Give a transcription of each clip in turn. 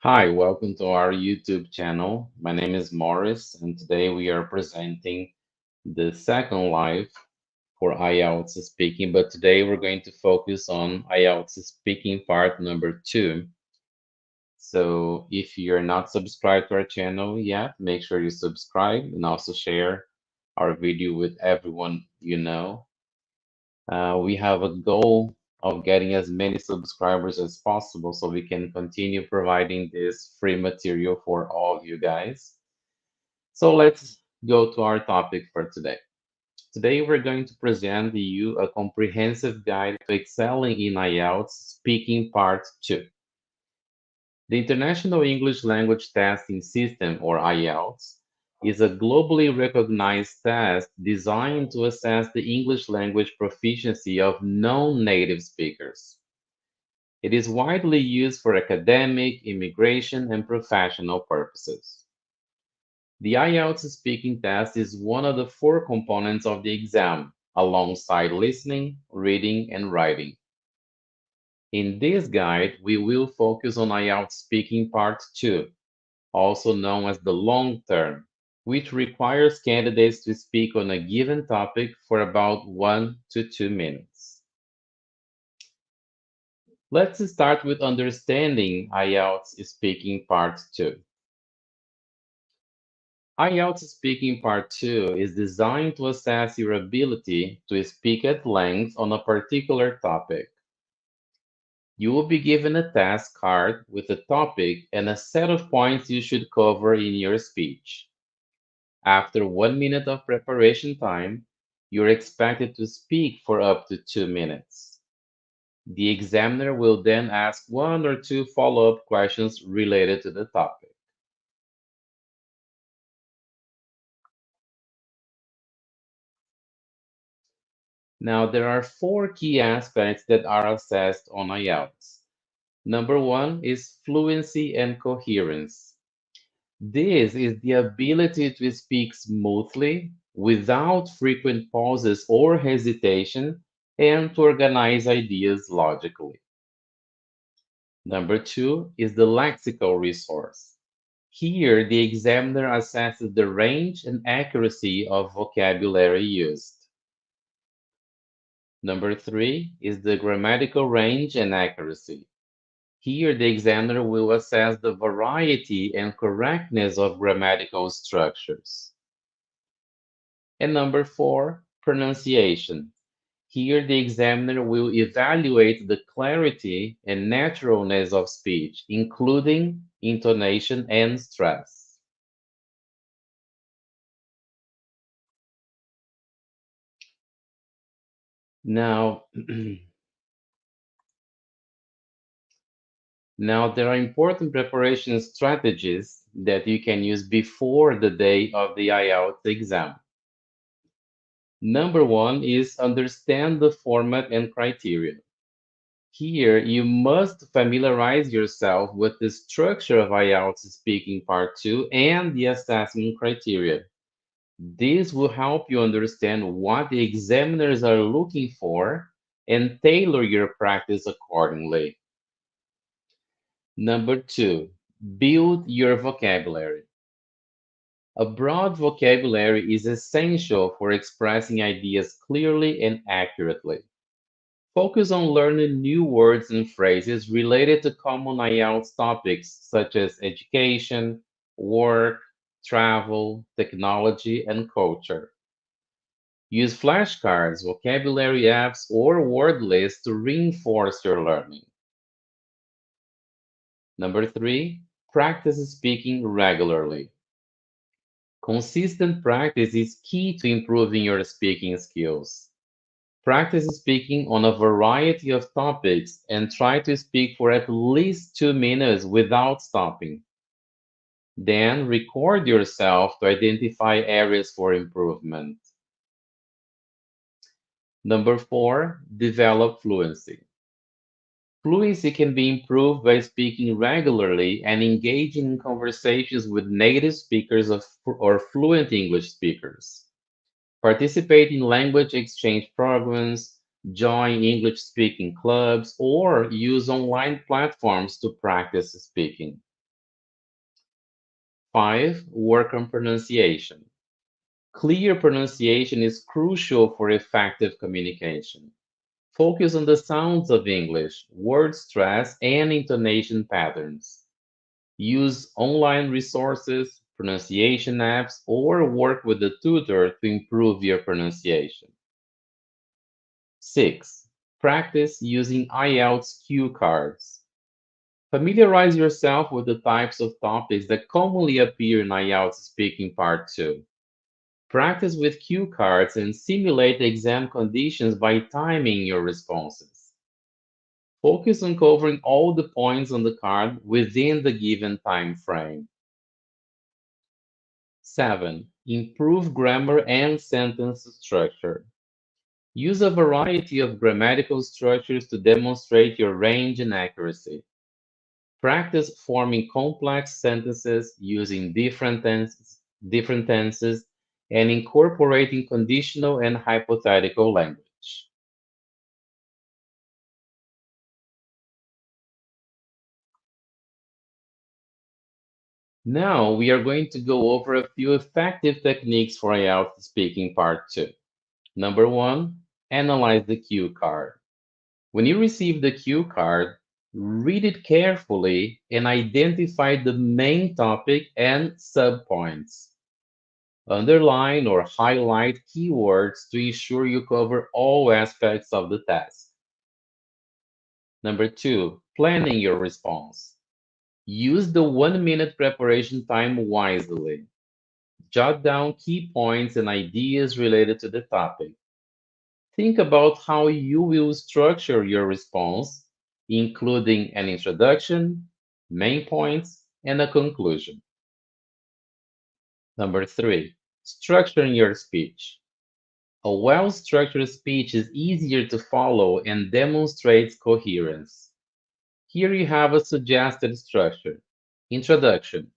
Hi, welcome to our YouTube channel. My name is Morris, and today we are presenting the second live for IELTS speaking. But today we're going to focus on IELTS speaking part number 2. So if you're not subscribed to our channel yet, make sure you subscribe and also share our video with everyone you know. We have a goal of getting as many subscribers as possible so we can continue providing this free material for all of you guys. So let's go to our topic for today. Today we're going to present to you a comprehensive guide to excelling in IELTS speaking part 2. The International English Language Testing System, or IELTS, is a globally recognized test designed to assess the English language proficiency of non-native speakers. It is widely used for academic, immigration, and professional purposes. The IELTS speaking test is one of the four components of the exam, alongside listening, reading, and writing. In this guide, we will focus on IELTS speaking part 2, also known as the long term, which requires candidates to speak on a given topic for about 1 to 2 minutes. Let's start with understanding IELTS speaking part 2. IELTS speaking part 2 is designed to assess your ability to speak at length on a particular topic. You will be given a task card with a topic and a set of points you should cover in your speech. After 1 minute of preparation time, you're expected to speak for up to 2 minutes. The examiner will then ask one or two follow-up questions related to the topic. Now, there are four key aspects that are assessed on IELTS. Number one is fluency and coherence. This is the ability to speak smoothly without frequent pauses or hesitation and to organize ideas logically. Number two is the lexical resource. Here, the examiner assesses the range and accuracy of vocabulary used. Number three is the grammatical range and accuracy. Here, the examiner will assess the variety and correctness of grammatical structures. And number four, pronunciation. Here, the examiner will evaluate the clarity and naturalness of speech, including intonation and stress. Now, now, there are important preparation strategies that you can use before the day of the IELTS exam. Number one is understand the format and criteria. Here, you must familiarize yourself with the structure of IELTS speaking part 2 and the assessment criteria. This will help you understand what the examiners are looking for and tailor your practice accordingly. Number two, build your vocabulary. A broad vocabulary is essential for expressing ideas clearly and accurately. Focus on learning new words and phrases related to common IELTS topics such as education, work, travel, technology, and culture. Use flashcards, vocabulary apps, or word lists to reinforce your learning. Number three, practice speaking regularly. Consistent practice is key to improving your speaking skills. Practice speaking on a variety of topics and try to speak for at least 2 minutes without stopping. Then record yourself to identify areas for improvement. Number four, develop fluency. Fluency can be improved by speaking regularly and engaging in conversations with native speakers or fluent English speakers. Participate in language exchange programs, join English speaking clubs, or use online platforms to practice speaking. 5. Work on pronunciation. Clear pronunciation is crucial for effective communication. Focus on the sounds of English, word stress, and intonation patterns. Use online resources, pronunciation apps, or work with a tutor to improve your pronunciation. 6. Practice using IELTS cue cards. Familiarize yourself with the types of topics that commonly appear in IELTS Speaking Part 2. Practice with cue cards and simulate exam conditions by timing your responses. Focus on covering all the points on the card within the given time frame. 7. Improve grammar and sentence structure. Use a variety of grammatical structures to demonstrate your range and accuracy. Practice forming complex sentences using different tenses, and incorporating conditional and hypothetical language. Now we are going to go over a few effective techniques for IELTS speaking part 2. Number 1, analyze the cue card. When you receive the cue card, read it carefully and identify the main topic and subpoints. Underline or highlight keywords to ensure you cover all aspects of the task. Number 2, planning your response. Use the 1 minute preparation time wisely. Jot down key points and ideas related to the topic. Think about how you will structure your response, including an introduction, main points, and a conclusion. Number 3, structuring your speech. A well-structured speech is easier to follow and demonstrates coherence. Here you have a suggested structure. Introduction.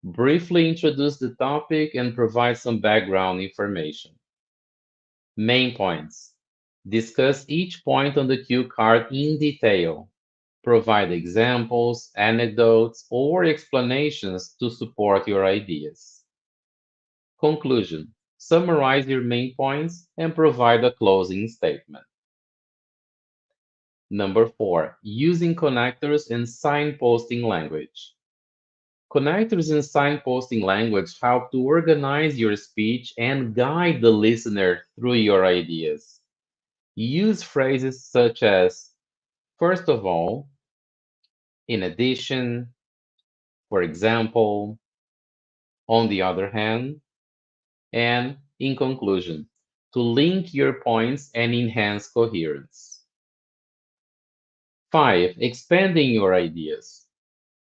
Briefly introduce the topic and provide some background information. Main points. Discuss each point on the cue card in detail. Provide examples, anecdotes, or explanations to support your ideas. Conclusion. Summarize your main points and provide a closing statement. Number 4, using connectors and signposting language. Connectors and signposting language help to organize your speech and guide the listener through your ideas. Use phrases such as, first of all, in addition, for example, on the other hand, and in conclusion, to link your points and enhance coherence. 5. Expanding your ideas.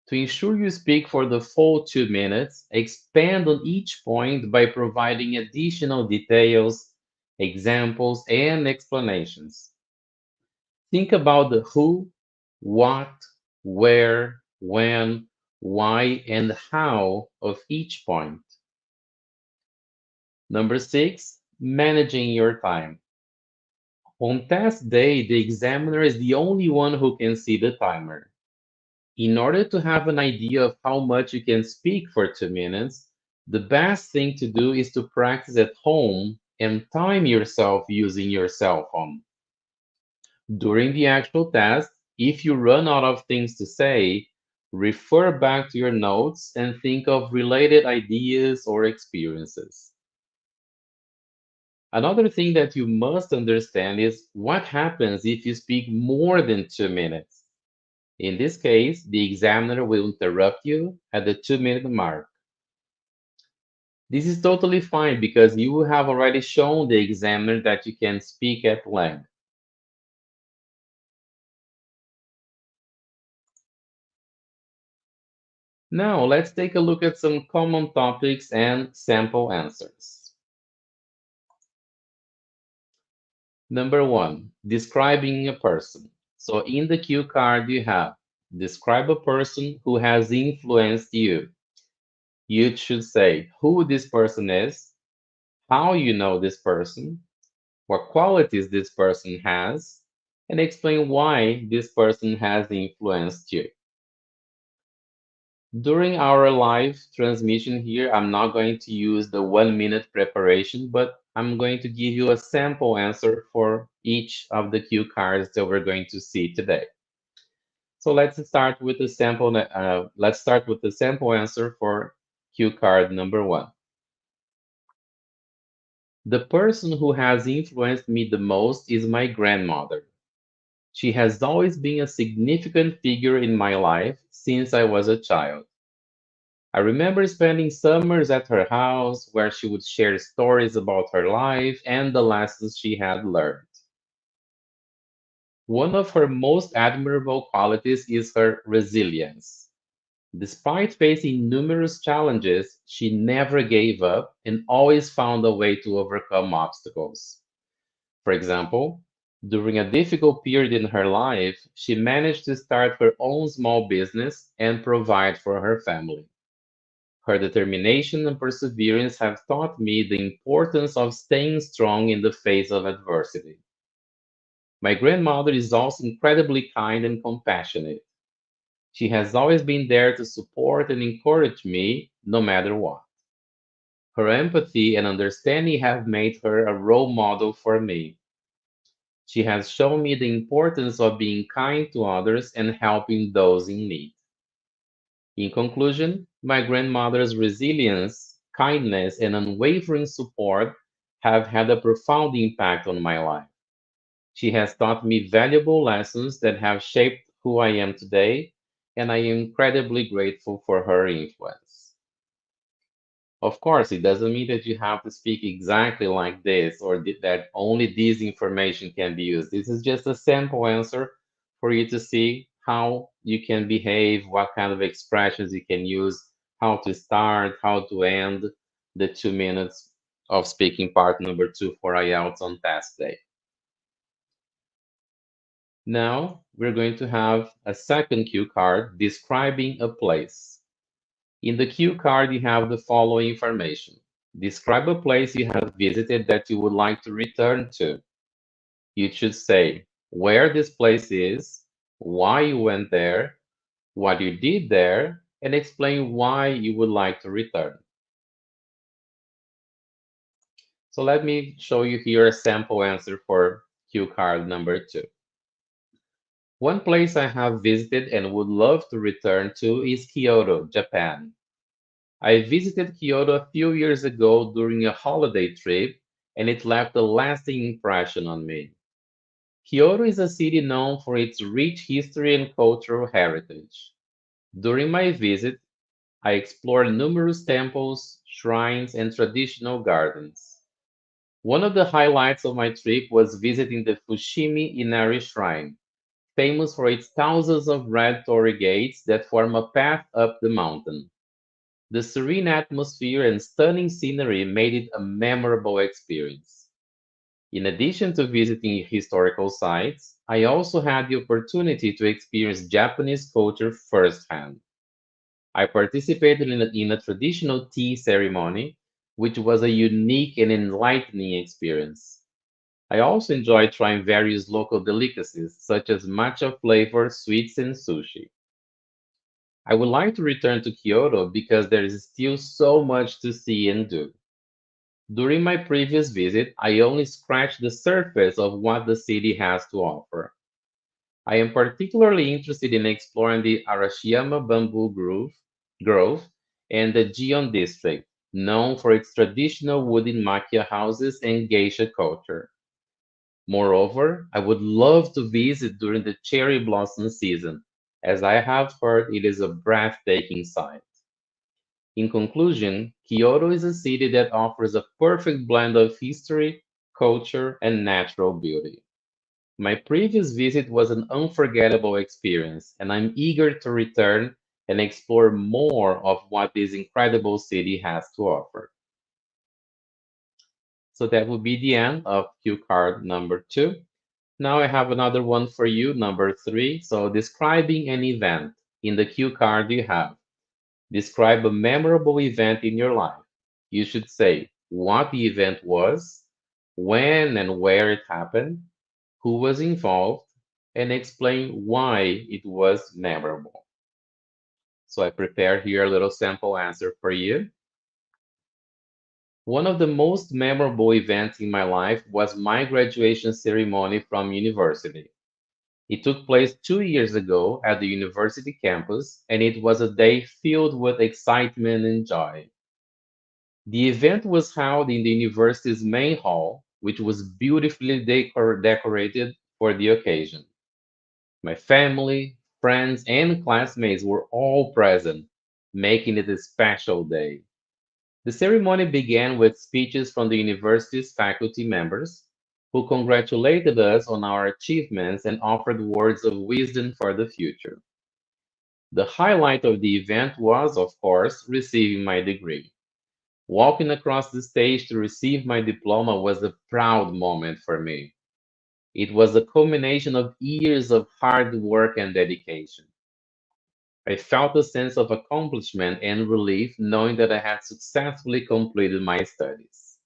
To ensure you speak for the full 2 minutes, expand on each point by providing additional details, examples, and explanations. Think about the who, what, where, when, why, and how of each point. Number 6, managing your time. On test day, the examiner is the only one who can see the timer. In order to have an idea of how much you can speak for 2 minutes, the best thing to do is to practice at home and time yourself using your cell phone. During the actual test, if you run out of things to say, refer back to your notes and think of related ideas or experiences. Another thing that you must understand is what happens if you speak more than 2 minutes. In this case, the examiner will interrupt you at the 2 minute mark. This is totally fine because you have already shown the examiner that you can speak at length. Now, let's take a look at some common topics and sample answers. Number 1, describing a person. So in the cue card, you have describe a person who has influenced you. You should say who this person is, how you know this person, what qualities this person has, and explain why this person has influenced you. During our live transmission here, I'm not going to use the 1 minute preparation, but I'm going to give you a sample answer for each of the cue cards that we're going to see today. So let's start with the sample answer for cue card number one. The person who has influenced me the most is my grandmother. She has always been a significant figure in my life since I was a child. I remember spending summers at her house where she would share stories about her life and the lessons she had learned. One of her most admirable qualities is her resilience. Despite facing numerous challenges, she never gave up and always found a way to overcome obstacles. For example, during a difficult period in her life, she managed to start her own small business and provide for her family. Her determination and perseverance have taught me the importance of staying strong in the face of adversity. My grandmother is also incredibly kind and compassionate. She has always been there to support and encourage me no matter what. Her empathy and understanding have made her a role model for me. She has shown me the importance of being kind to others and helping those in need. In conclusion, my grandmother's resilience, kindness, and unwavering support have had a profound impact on my life. She has taught me valuable lessons that have shaped who I am today, and I am incredibly grateful for her influence. Of course, it doesn't mean that you have to speak exactly like this or that only this information can be used. This is just a sample answer for you to see how you can behave, what kind of expressions you can use, how to start, how to end the 2 minutes of speaking part number two for IELTS on test day. Now we're going to have a second cue card describing a place. In the cue card, you have the following information. Describe a place you have visited that you would like to return to. You should say where this place is, why you went there, what you did there, and explain why you would like to return. So let me show you here a sample answer for cue card number two. One place I have visited and would love to return to is Kyoto, Japan. I visited Kyoto a few years ago during a holiday trip, and it left a lasting impression on me. Kyoto is a city known for its rich history and cultural heritage. During my visit, I explored numerous temples, shrines, and traditional gardens. One of the highlights of my trip was visiting the Fushimi Inari Shrine, famous for its thousands of red torii gates that form a path up the mountain. The serene atmosphere and stunning scenery made it a memorable experience. In addition to visiting historical sites, I also had the opportunity to experience Japanese culture firsthand. I participated in a traditional tea ceremony, which was a unique and enlightening experience. I also enjoyed trying various local delicacies, such as matcha flavored sweets and sushi. I would like to return to Kyoto because there is still so much to see and do. During my previous visit, I only scratched the surface of what the city has to offer. I am particularly interested in exploring the Arashiyama Grove and the Gion district, known for its traditional wooden makia houses and geisha culture. Moreover, I would love to visit during the cherry blossom season, as I have heard it is a breathtaking sight. In conclusion, Kyoto is a city that offers a perfect blend of history, culture, and natural beauty. My previous visit was an unforgettable experience, and I'm eager to return and explore more of what this incredible city has to offer. So that will be the end of cue card number two. Now I have another one for you, number three. So describing an event. In the cue card you have, describe a memorable event in your life. You should say what the event was, when and where it happened, who was involved, and explain why it was memorable. So I prepared here a little sample answer for you. One of the most memorable events in my life was my graduation ceremony from university. It took place 2 years ago at the university campus, and it was a day filled with excitement and joy. The event was held in the university's main hall, which was beautifully decorated for the occasion. My family, friends, and classmates were all present, making it a special day. The ceremony began with speeches from the university's faculty members, who congratulated us on our achievements and offered words of wisdom for the future. The highlight of the event was, of course, receiving my degree. Walking across the stage to receive my diploma was a proud moment for me. It was a culmination of years of hard work and dedication. I felt a sense of accomplishment and relief knowing that I had successfully completed my studies.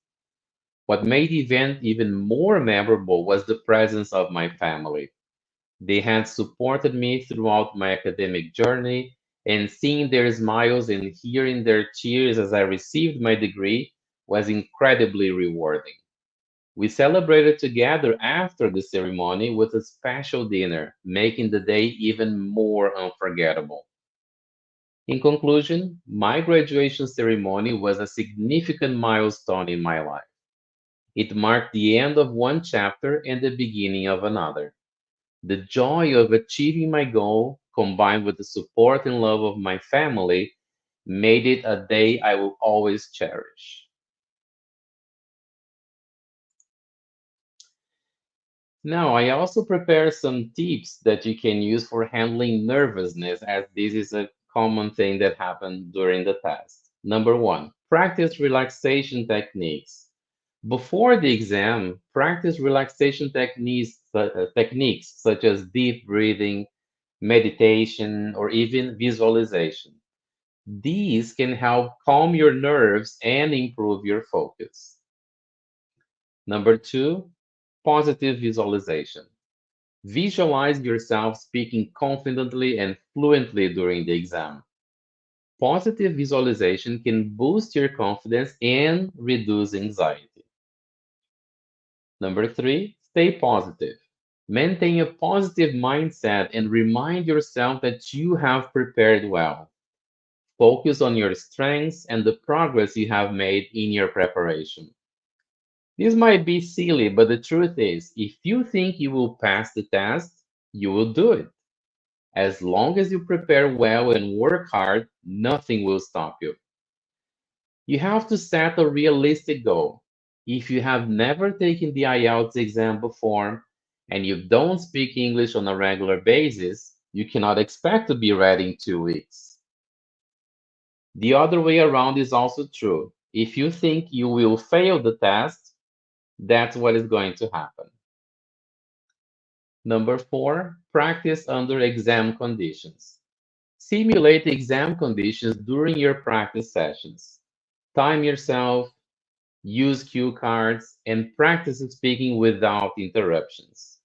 What made the event even more memorable was the presence of my family. They had supported me throughout my academic journey, and seeing their smiles and hearing their cheers as I received my degree was incredibly rewarding. We celebrated together after the ceremony with a special dinner, making the day even more unforgettable. In conclusion, my graduation ceremony was a significant milestone in my life. It marked the end of one chapter and the beginning of another. The joy of achieving my goal, combined with the support and love of my family, made it a day I will always cherish. Now, I also prepare some tips that you can use for handling nervousness, as this is a common thing that happens during the test. Number one, practice relaxation techniques. Before the exam, practice relaxation techniques such as deep breathing, meditation, or even visualization. These can help calm your nerves and improve your focus. Number two, positive visualization. Visualize yourself speaking confidently and fluently during the exam. Positive visualization can boost your confidence and reduce anxiety. Number three, stay positive. Maintain a positive mindset and remind yourself that you have prepared well. Focus on your strengths and the progress you have made in your preparation. This might be silly, but the truth is, if you think you will pass the test, you will do it. As long as you prepare well and work hard, nothing will stop you. You have to set a realistic goal. If you have never taken the IELTS exam before and you don't speak English on a regular basis, you cannot expect to be ready in 2 weeks. The other way around is also true. If you think you will fail the test, that's what is going to happen. Number four, practice under exam conditions. Simulate exam conditions during your practice sessions. Time yourself, use cue cards, and practice speaking without interruptions.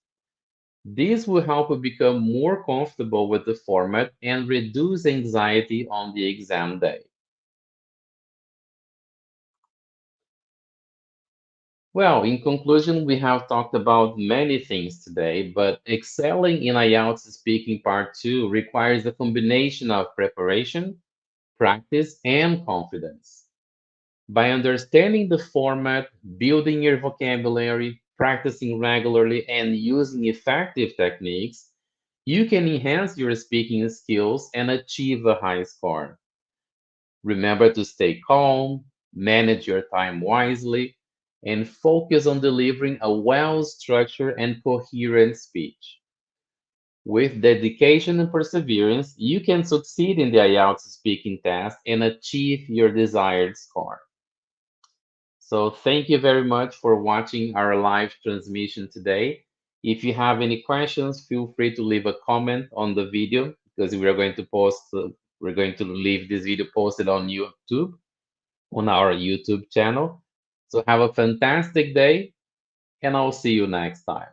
This will help you become more comfortable with the format and reduce anxiety on the exam day. Well, in conclusion, we have talked about many things today, but excelling in IELTS speaking part 2 requires a combination of preparation, practice, and confidence. By understanding the format, building your vocabulary, practicing regularly, and using effective techniques, you can enhance your speaking skills and achieve a high score. Remember to stay calm, manage your time wisely, and focus on delivering a well structured and coherent speech. With dedication and perseverance, you can succeed in the IELTS speaking test and achieve your desired score. So thank you very much for watching our live transmission today. If you have any questions, feel free to leave a comment on the video because we're going to leave this video posted on YouTube, on our YouTube channel. So have a fantastic day and I'll see you next time.